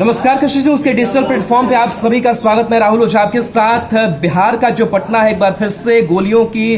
नमस्कार, कशिश न्यूज के digital platform पे आप सभी का स्वागत। मैं राहुल ओझा आपके साथ। बिहार का जो पटना है एक बार फिर से गोलियों की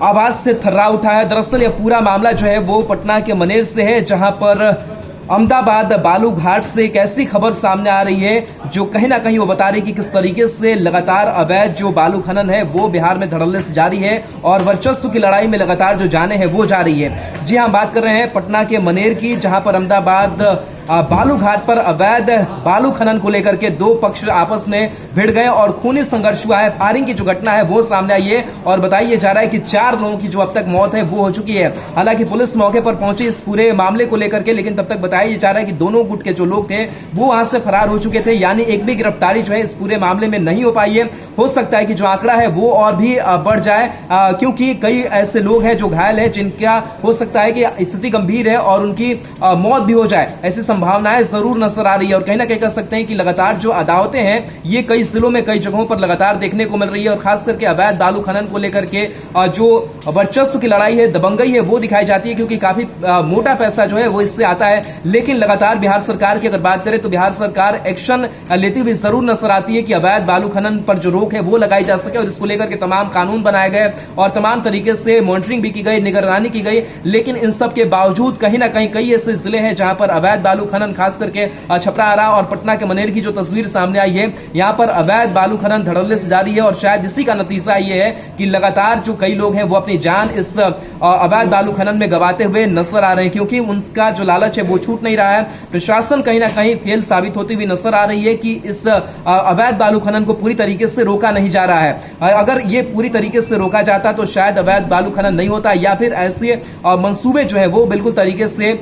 आवाज से थर्रा उठा है। दरअसल यह पूरा मामला जो है वो पटना के मनेर से है, जहां पर अहमदाबाद बालू घाट से एक ऐसी खबर सामने आ रही है जो कहीं ना कहीं वो बता रही है कि किस तरीके से लगातार अवैध जो बालू खनन है वो बिहार में धड़ल्ले से जारी है और वर्चस्व की लड़ाई में लगातार जो जाने हैं वो जारी है। जी हां, बात कर रहे हैं पटना के मनेर की, जहां पर अहमदाबाद बालू घाट पर अवैध बालू खनन को लेकर के दो पक्ष आपस में भिड़ गए और खूनी संघर्ष हुआ है। फायरिंग की जो घटना है वो सामने आई है और बताया जा रहा है कि 4 लोगों की जो अब तक मौत है वो हो चुकी है। हालांकि पुलिस मौके पर पहुंची इस पूरे मामले को लेकर के, लेकिन तब तक बताया जा रहा है कि दोनों गुट के जो लोग थे वो वहां से फरार हो चुके थे, यानी एक भी गिरफ्तारी जो है इस पूरे मामले में नहीं हो पाई है। हो सकता है कि जो आंकड़ा है वो और भी बढ़ जाए, क्योंकि कई ऐसे लोग हैं जो घायल है, जिनका हो सकता है कि स्थिति गंभीर है और उनकी मौत भी हो जाए। ऐसी संभावनाएं जरूर नजर आ रही है और कहीं ना कहीं कह सकते हैं कि लगातार जो अदावतें हैं ये कई जिलों में कई जगहों पर लगातार देखने को मिल रही है और खास करके अवैध बालू खनन को लेकर के जो वर्चस्व की लड़ाई है, दबंगई है, वो दिखाई जाती है, क्योंकि काफी मोटा पैसा जो है वो इससे आता है। लेकिन लगातार बिहार सरकार की अगर बात करें तो बिहार सरकार एक्शन लेती हुई जरूर नजर आती है कि अवैध बालू खनन पर जो रोक है वो लगाई जा सके और इसको लेकर के तमाम कानून बनाए गए और तमाम तरीके से मॉनिटरिंग भी की गई, निगरानी की गई। लेकिन इन सब के बावजूद कहीं ना कहीं कई ऐसे जिले हैं जहां पर अवैध बालू खनन, खास करके छपराआरा और पटना के मनेर की जो तस्वीर सामने आई है, यहां पर अवैध बालू खनन धड़ल्ले से जारी है और शायद इसी का नतीजा ये है कि लगातार जो कई लोग हैं वो अपनी जान इस अवैध बालू खनन में गंवाते हुए नजर आ रहे हैं, क्योंकि उनका जो लालच है वो छूट नहीं रहा है। प्रशासन कहीं ना कहीं फेल साबित होती हुई नजर आ रही है कि इस अवैध बालू खनन को पूरी तरीके से रोका नहीं जा रहा है। अगर ये पूरी तरीके से रोका जाता तो शायद अवैध बालू खनन नहीं होता, या फिर ऐसे मंसूबे जो है वो बिल्कुल तरीके से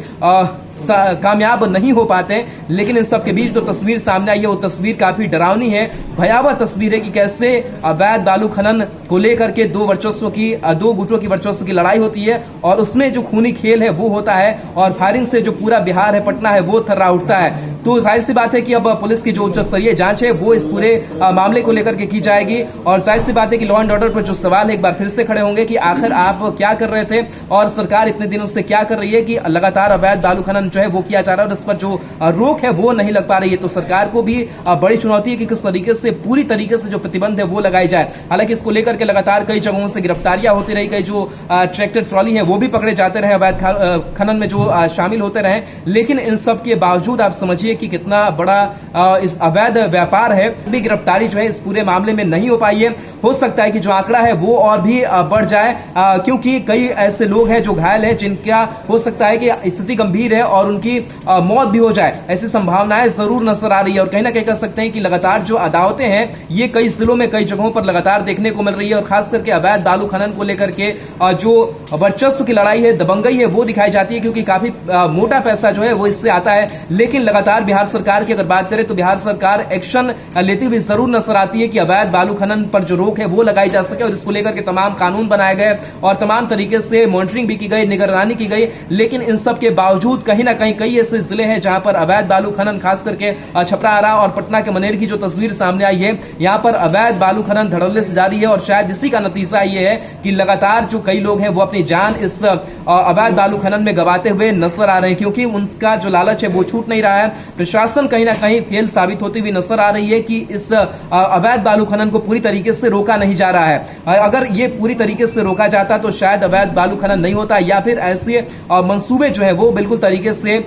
कामयाब नहीं हो पाते। लेकिन इन सब के बीच जो तस्वीर सामने आई है वो तस्वीर काफी डरावनी है, भयावह तस्वीर है कि कैसे अवैध बालू खनन को लेकर के दो गुटों की वर्चस्व की लड़ाई होती है और उसमें जो खूनी खेल है वो होता है और फायरिंग से जो पूरा बिहार है, पटना है, वो थर्रा उठता है। तो जाहिर सी बात है कि अब पुलिस की जो उच्च स्तरीय जांच है वो इस पूरे मामले को लेकर के की जाएगी और जाहिर सी बात है कि लॉ एंड ऑर्डर पर जो सवाल है एक बार फिर से खड़े होंगे कि आखिर आप क्या कर रहे थे और सरकार इतने दिनों से क्या कर रही है कि लगातार अवैध बालू खनन जो है वो किया जा रहा है और इस पर जो रोक है वो नहीं लग पा रही है। तो सरकार को भी बड़ी चुनौती है कि किस तरीके से पूरी तरीके से जो प्रतिबंध है वो लगाई जाए। हालांकि इसको लेकर के लगातार कई जगहों से गिरफ्तारियां होती रही, कई जो ट्रैक्टर ट्रॉली है वो भी पकड़े जाते रहे, अवैध खनन में जो शामिल होते रहे। लेकिन इन सब के बावजूद आप समझिए कि कितना बड़ा इस अवैध व्यापार है, भी गिरफ्तारी जो है इस पूरे मामले में नहीं हो पाई है। हो सकता है कि जो आंकड़ा है वो और भी बढ़ जाए, क्योंकि कई ऐसे लोग हैं जो घायल है, जिनका हो सकता है कि स्थिति गंभीर है और उनकी मौत भी हो जाए। ऐसी संभावनाएं जरूर नजर आ रही है और कहीं ना कहीं कह सकते हैं कि लगातार जो अदावतें हैं ये कई जिलों में कई जगहों पर लगातार देखने को मिल रही है और खास करके अवैध बालू खनन को लेकर के जो वर्चस्व की लड़ाई है, दबंगई है, वो दिखाई जाती है, क्योंकि काफी मोटा पैसा जो है वो इससे आता है। लेकिन लगातार बिहार सरकार की अगर बात करें तो बिहार सरकार एक्शन लेती हुई जरूर नजर आती है कि अवैध बालू खनन पर जो रोक है वो लगाई जा सके और इसको लेकर के तमाम कानून बनाए गए और तमाम तरीके से मॉनिटरिंग भी की गई, निगरानी की गई। लेकिन इन सब के बावजूद कहीं ना कहीं कई ऐसे जिले हैं जहां पर अवैध बालू खनन, खास करके छपराआरा और पटना के मनेर की जो तस्वीर सामने आई है, यहां पर अवैध बालू खनन धड़ल्ले से जारी है और शायद इसी का नतीजा ये है कि लगातार जो कई लोग हैं वो अपनी जान इस अवैध बालू खनन में गंवाते हुए नजर आ रहे हैं, क्योंकि उनका जो लालच है वो छूट नहीं रहा है। प्रशासन कहीं ना कहीं फेल साबित होती हुई नजर आ रही है कि इस अवैध बालू खनन को पूरी तरीके से रोका नहीं जा रहा है। अगर ये पूरी तरीके से रोका जाता तो शायद अवैध बालू खनन नहीं होता, या फिर ऐसे मंसूबे जो है वो बिल्कुल तरीके से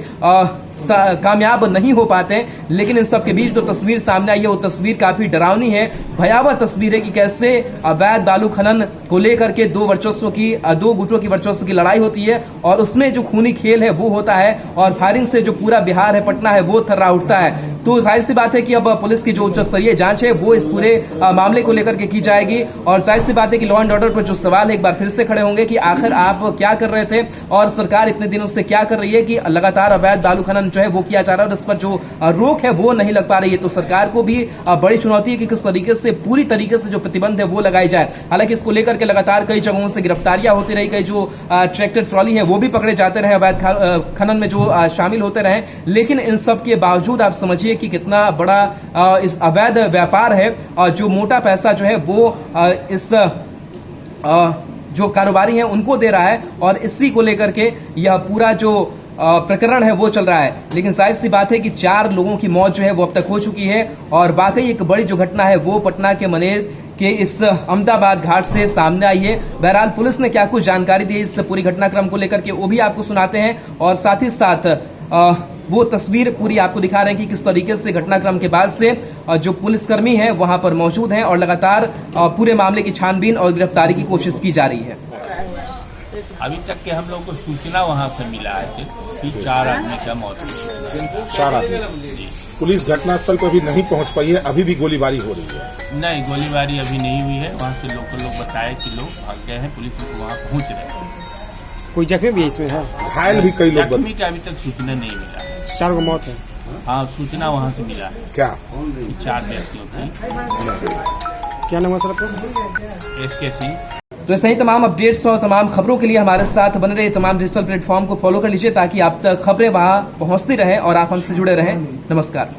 कामयाब नहीं हो पाते। लेकिन इन सब के बीच जो तस्वीर सामने आई है वो तस्वीर काफी डरावनी है, भयावह तस्वीर है कि कैसे अवैध बालू खनन को लेकर के दो गुटों की वर्चस्व की लड़ाई होती है और उसमें जो खूनी खेल है वो होता है और फायरिंग से जो पूरा बिहार है, पटना है, वो थर्रा उठता है। तो जाहिर सी बात है कि अब पुलिस की जो उच्च स्तरीय जांच है वो इस पूरे मामले को लेकर के की जाएगी और जाहिर सी बात है कि लॉ एंड ऑर्डर पर जो सवाल है एक बार फिर से खड़े होंगे कि आखिर आप क्या कर रहे थे और सरकार इतने दिनों से क्या कर रही है कि लगातार अवैध बालू खनन जो है वो किया जा रहा है और इस पर जो रोक है वो नहीं लग पा रही है। तो सरकार को भी बड़ी चुनौती है कि किस तरीके से पूरी तरीके से जो प्रतिबंध है वो लगाई जाए। हालांकि इसको लेकर के लगातार कई जगहों से गिरफ्तारियां होती रही, कई जो ट्रैक्टर ट्रॉली है वो भी पकड़े जाते रहे, अवैध खनन में जो शामिल होते रहे। लेकिन इन सब के बावजूद आप समझिए कि कितना बड़ा इस अवैध व्यापार है और जो मोटा पैसा जो है वो इस जो कारोबारी हैं उनको दे रहा है और इसी को लेकर के यह पूरा जो प्रकरण है वो चल रहा है, लेकिन जाहिर सी बात है कि 4 लोगों की मौत जो है वो अब तक हो चुकी है और वाकई एक बड़ी जो घटना है वो पटना के मनेर के इस अहमदाबाद घाट से सामने आई है। बहरहाल पुलिस ने क्या कुछ जानकारी दी इस पूरी घटनाक्रम को लेकर के वो भी आपको सुनाते हैं और साथ ही साथ वो तस्वीर पूरी आपको दिखा रहे हैं कि किस तरीके से घटनाक्रम के बाद से जो पुलिसकर्मी है वहां पर मौजूद हैं और लगातार पूरे मामले की छानबीन और गिरफ्तारी की कोशिश की जा रही है। अभी तक के हम लोग को सूचना वहाँ से मिला है कि 4 आदमी का मौत हुई। 4 आदमी। पुलिस घटनास्थल पर अभी नहीं पहुंच पाई है, अभी भी गोलीबारी हो रही है। नहीं, गोलीबारी अभी नहीं हुई है। वहाँ से लोकल लोग बताए कि लोग भाग गए हैं, पुलिस वहाँ पहुँच रहे हैं। कोई जख्मी भी इसमें है? घायल भी कई लोग। जख्मी का अभी तक सूचना नहीं मिला है। 4 को मौत है। हाँ, सूचना वहाँ से मिला है। क्या? 4 व्यक्तियों की। क्या नाम है सर आपका? SK सिंह। तो ऐसे ही तमाम अपडेट्स और तमाम खबरों के लिए हमारे साथ बने रहे तमाम डिजिटल प्लेटफॉर्म को फॉलो कर लीजिए ताकि आप तक खबरें वहां पहुंचती रहें और आप हमसे जुड़े रहें। नमस्कार।